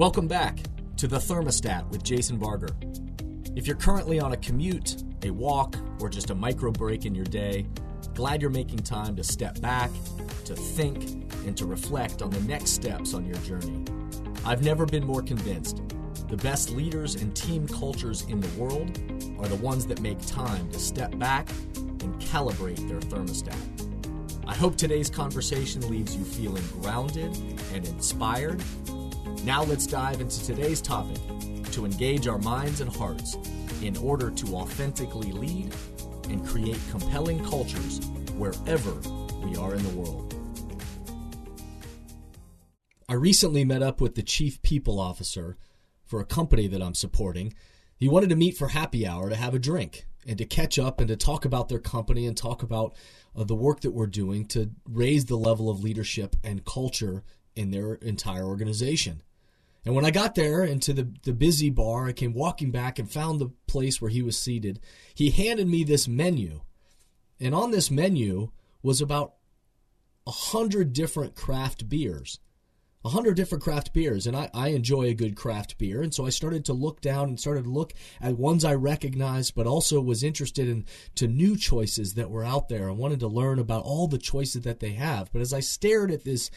Welcome back to The Thermostat with Jason Barger. If you're currently on a commute, a walk, or just a micro break in your day, glad you're making time to step back, to think, and to reflect on the next steps on your journey. I've never been more convinced. The best leaders and team cultures in the world are the ones that make time to step back and calibrate their thermostat. I hope today's conversation leaves you feeling grounded and inspired. Now let's dive into today's topic to engage our minds and hearts in order to authentically lead and create compelling cultures wherever we are in the world. I recently met up with the Chief People Officer for a company that I'm supporting. He wanted to meet for happy hour to have a drink and to catch up and to talk about their company and talk about the work that we're doing to raise the level of leadership and culture in their entire organization. And when I got there into the busy bar, I came walking back and found the place where he was seated. He handed me this menu. And on this menu was about 100 different craft beers. 100 different craft beers. And I enjoy a good craft beer. And so I started to look down and started to look at ones I recognized, but also was interested in to new choices that were out there. I wanted to learn about all the choices that they have. But as I stared at this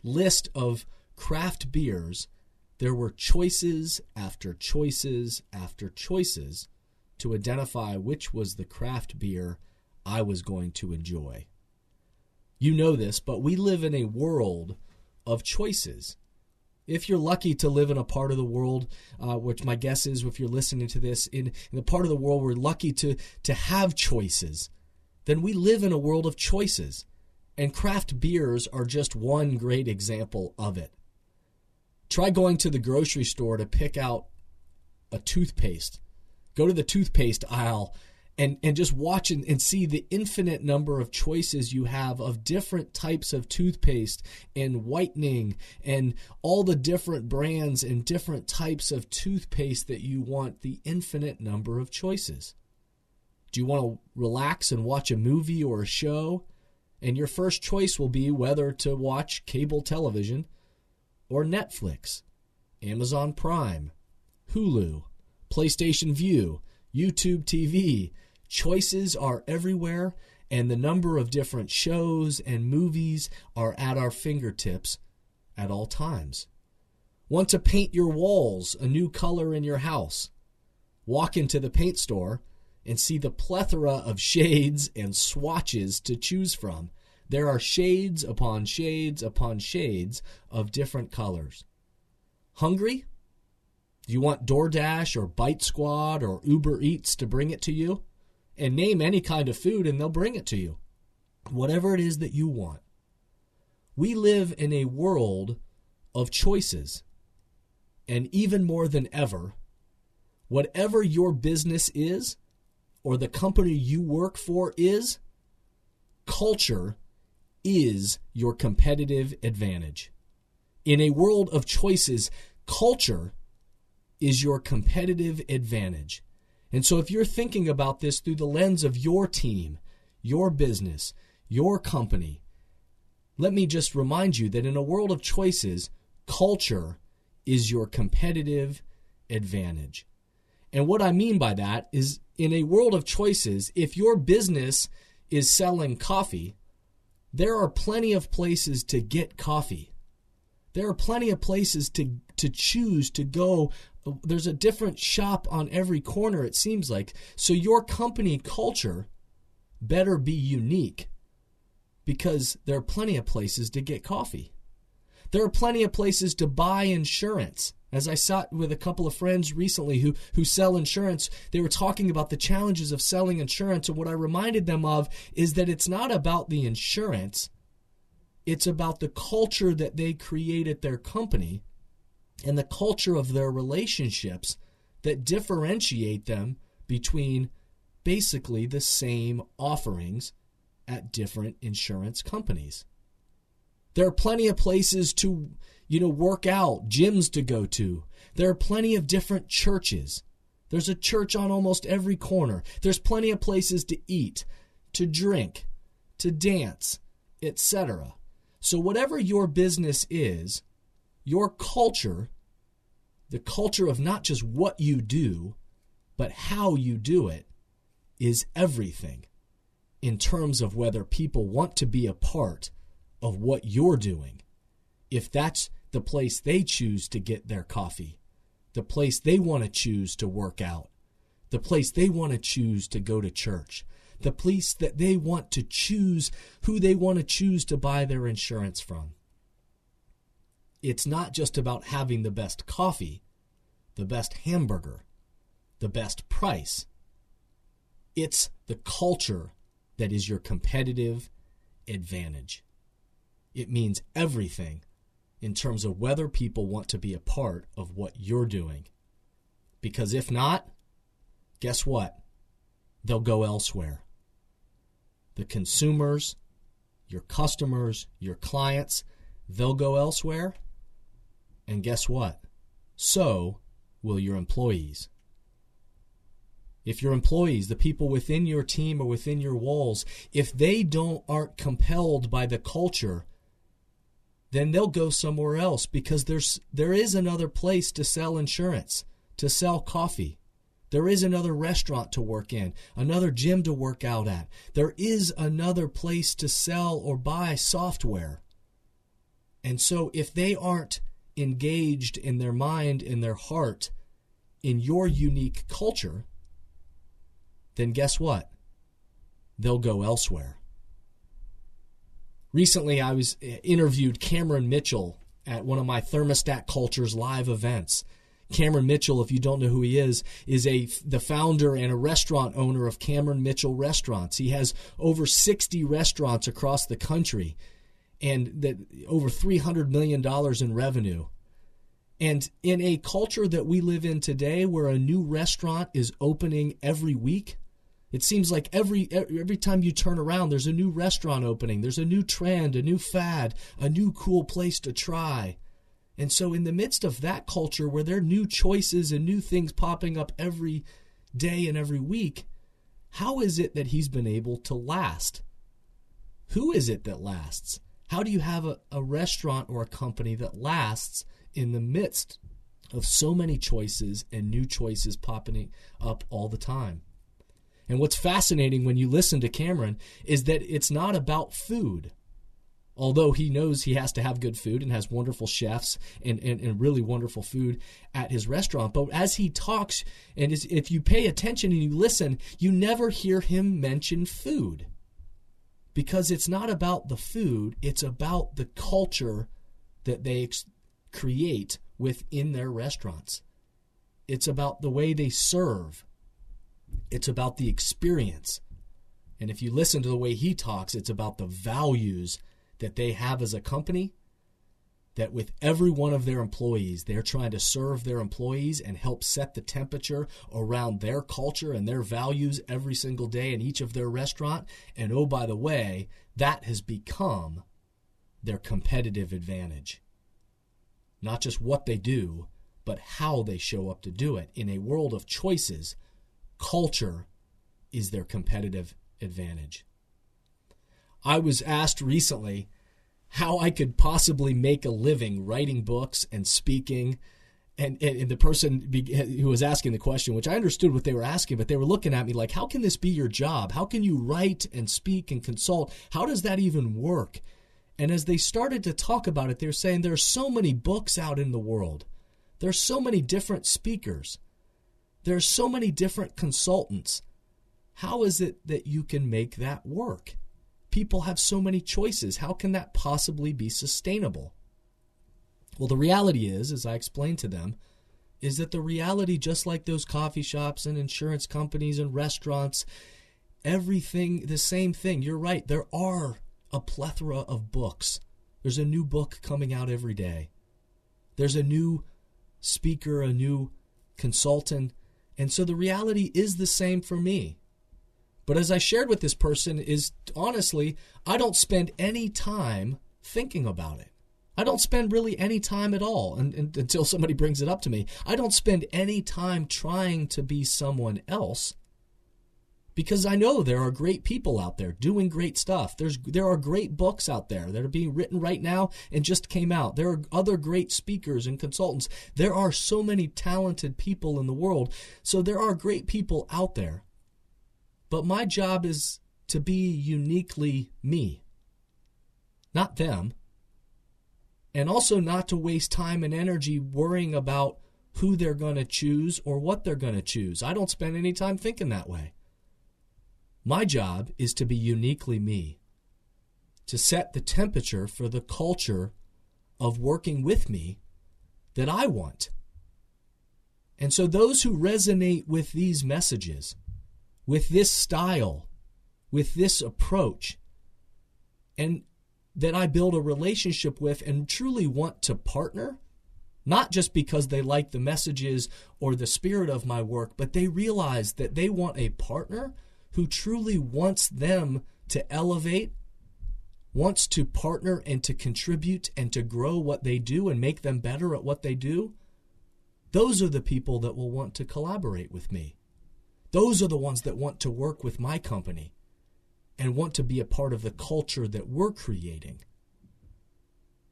list of craft beers, there were choices after choices after choices to identify which was the craft beer I was going to enjoy. You know this, but we live in a world of choices. If you're lucky to live in a part of the world, which my guess is if you're listening to this, in the part of the world we're lucky to have choices, then we live in a world of choices. And craft beers are just one great example of it. Try going to the grocery store to pick out a toothpaste. Go to the toothpaste aisle and just watch and see the infinite number of choices you have of different types of toothpaste and whitening and all the different brands and different types of toothpaste that you want, the infinite number of choices. Do you want to relax and watch a movie or a show? And your first choice will be whether to watch cable television or Netflix, Amazon Prime, Hulu, PlayStation View, YouTube TV. Choices are everywhere, and the number of different shows and movies are at our fingertips at all times. Want to paint your walls a new color in your house? Walk into the paint store and see the plethora of shades and swatches to choose from. There are shades upon shades upon shades of different colors. Hungry? Do you want DoorDash or Bite Squad or Uber Eats to bring it to you? And name any kind of food and they'll bring it to you. Whatever it is that you want. We live in a world of choices. And even more than ever, whatever your business is or the company you work for is, culture is your competitive advantage. In a world of choices, culture is your competitive advantage. And so if you're thinking about this through the lens of your team, your business, your company, let me just remind you that in a world of choices, culture is your competitive advantage. And what I mean by that is in a world of choices, if your business is selling coffee, there are plenty of places to get coffee. There are plenty of places to choose to go. There's a different shop on every corner, it seems like. So your company culture better be unique because there are plenty of places to get coffee. There are plenty of places to buy insurance. As I sat with a couple of friends recently who sell insurance, they were talking about the challenges of selling insurance. And what I reminded them of is that it's not about the insurance. It's about the culture that they create at their company and the culture of their relationships that differentiate them between basically the same offerings at different insurance companies. There are plenty of places to, work out, gyms to go to. There are plenty of different churches. There's a church on almost every corner. There's plenty of places to eat, to drink, to dance, etc. So whatever your business is, your culture the culture of not just what you do, but how you do it is everything in terms of whether people want to be a part of what you're doing. If that's the place they choose to get their coffee, the place they want to choose to work out, the place they want to choose to go to church, the place that they want to choose who they want to choose to buy their insurance from. It's not just about having the best coffee, the best hamburger, the best price. It's the culture that is your competitive advantage. It means everything in terms of whether people want to be a part of what you're doing. Because if not, guess what? They'll go elsewhere. The consumers, your customers, your clients, they'll go elsewhere. And guess what? So will your employees. If your employees, the people within your team or within your walls, if they aren't compelled by the culture, then they'll go somewhere else, because there is another place to sell insurance, to sell coffee. There is another restaurant to work in, another gym to work out at. There is another place to sell or buy software. And so if they aren't engaged in their mind, in their heart, in your unique culture, then guess what? They'll go elsewhere. Recently, I interviewed Cameron Mitchell at one of my Thermostat Cultures live events. Cameron Mitchell, if you don't know who he is the founder and a restaurant owner of Cameron Mitchell Restaurants. He has over 60 restaurants across the country and over $300 million in revenue. And in a culture that we live in today where a new restaurant is opening every week, it seems like every time you turn around, there's a new restaurant opening. There's a new trend, a new fad, a new cool place to try. And so in the midst of that culture where there are new choices and new things popping up every day and every week, how is it that he's been able to last? Who is it that lasts? How do you have a restaurant or a company that lasts in the midst of so many choices and new choices popping up all the time? And what's fascinating when you listen to Cameron is that it's not about food. Although he knows he has to have good food and has wonderful chefs and really wonderful food at his restaurant. But as he talks, and if you pay attention and you listen, you never hear him mention food. Because it's not about the food, it's about the culture that they create within their restaurants. It's about the way they serve. It's about the experience. And if you listen to the way he talks, it's about the values that they have as a company, that with every one of their employees, they're trying to serve their employees and help set the temperature around their culture and their values every single day in each of their restaurant. And oh, by the way, that has become their competitive advantage. Not just what they do, but how they show up to do it. In a world of choices, culture is their competitive advantage. I was asked recently how I could possibly make a living writing books and speaking. And the person who was asking the question, which I understood what they were asking, but they were looking at me like, how can this be your job? How can you write and speak and consult? How does that even work? And as they started to talk about it, they're saying there are so many books out in the world. There's so many different speakers. There are so many different consultants. How is it that you can make that work? People have so many choices. How can that possibly be sustainable? Well, the reality is, as I explained to them, is that the reality, just like those coffee shops and insurance companies and restaurants, everything, the same thing. You're right. There are a plethora of books. There's a new book coming out every day. There's a new speaker, a new consultant. And so the reality is the same for me. But as I shared with this person is, honestly, I don't spend any time thinking about it. I don't spend really any time at all until somebody brings it up to me. I don't spend any time trying to be someone else because I know there are great people out there doing great stuff. There are great books out there that are being written right now and just came out. There are other great speakers and consultants. There are so many talented people in the world. So there are great people out there. But my job is to be uniquely me, not them. And also not to waste time and energy worrying about who they're going to choose or what they're going to choose. I don't spend any time thinking that way. My job is to be uniquely me, to set the temperature for the culture of working with me that I want. And so those who resonate with these messages, with this style, with this approach, and that I build a relationship with and truly want to partner, not just because they like the messages or the spirit of my work, but they realize that they want a partner who truly wants them to elevate, wants to partner and to contribute and to grow what they do and make them better at what they do. Those are the people that will want to collaborate with me. Those are the ones that want to work with my company and want to be a part of the culture that we're creating.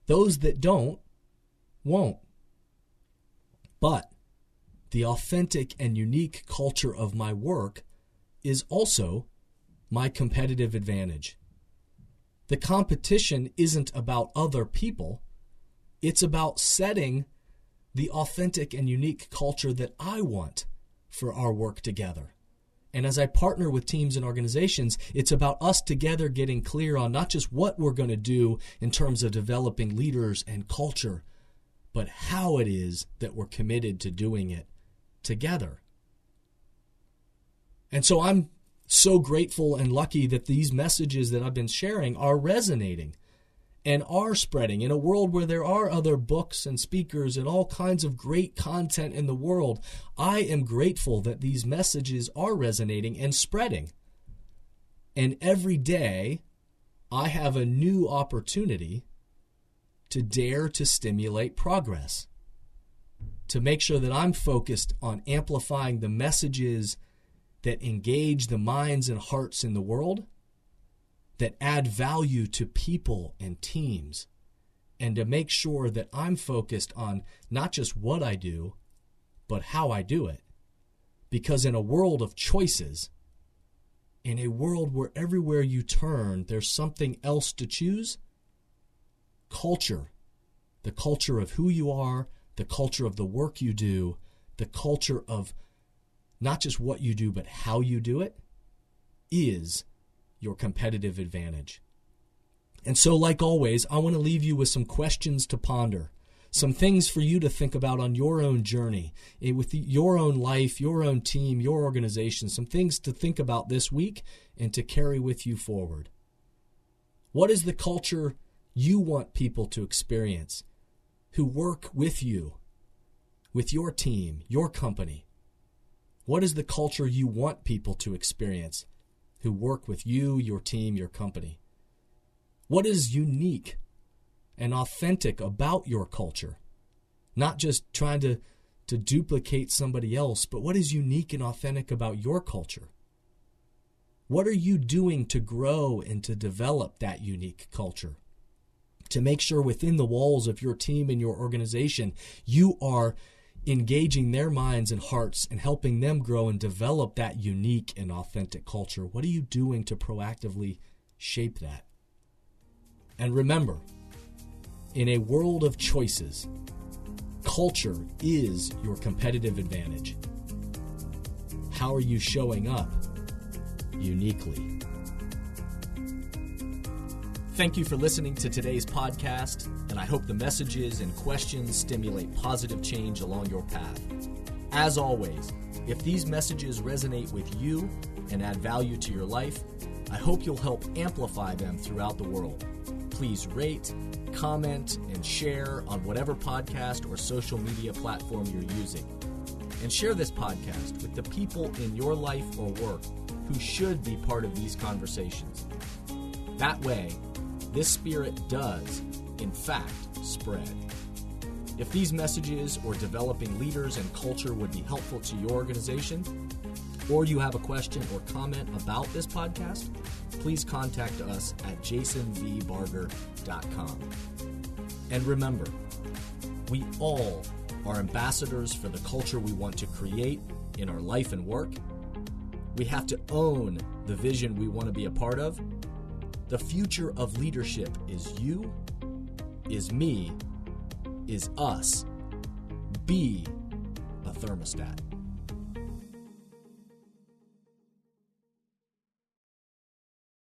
Those that don't, won't. But the authentic and unique culture of my work is also my competitive advantage. The competition isn't about other people. It's about setting the authentic and unique culture that I want for our work together. And as I partner with teams and organizations, it's about us together getting clear on not just what we're going to do in terms of developing leaders and culture, but how it is that we're committed to doing it together. And so I'm so grateful and lucky that these messages that I've been sharing are resonating and are spreading in a world where there are other books and speakers and all kinds of great content in the world. I am grateful that these messages are resonating and spreading. And every day I have a new opportunity to dare to stimulate progress, to make sure that I'm focused on amplifying the messages that engage the minds and hearts in the world, that add value to people and teams, and to make sure that I'm focused on not just what I do, but how I do it. Because in a world of choices, in a world where everywhere you turn, there's something else to choose, culture, the culture of who you are, the culture of the work you do, the culture of not just what you do, but how you do it, is your competitive advantage. And so, like always, I want to leave you with some questions to ponder, some things for you to think about on your own journey, with your own life, your own team, your organization, some things to think about this week and to carry with you forward. What is the culture you want people to experience who work with you, with your team, your company? What is the culture you want people to experience who work with you, your team, your company? What is unique and authentic about your culture? Not just trying to duplicate somebody else, but what is unique and authentic about your culture? What are you doing to grow and to develop that unique culture? To make sure within the walls of your team and your organization, you are engaging their minds and hearts and helping them grow and develop that unique and authentic culture. What are you doing to proactively shape that? And remember, in a world of choices, culture is your competitive advantage. How are you showing up uniquely? Thank you for listening to today's podcast, and I hope the messages and questions stimulate positive change along your path. As always, if these messages resonate with you and add value to your life, I hope you'll help amplify them throughout the world. Please rate, comment, and share on whatever podcast or social media platform you're using. And share this podcast with the people in your life or work who should be part of these conversations. That way, this spirit does, in fact, spread. If these messages or developing leaders and culture would be helpful to your organization, or you have a question or comment about this podcast, please contact us at jasonvbarger.com. And remember, we all are ambassadors for the culture we want to create in our life and work. We have to own the vision we want to be a part of. The future of leadership is you, is me, is us. Be a thermostat.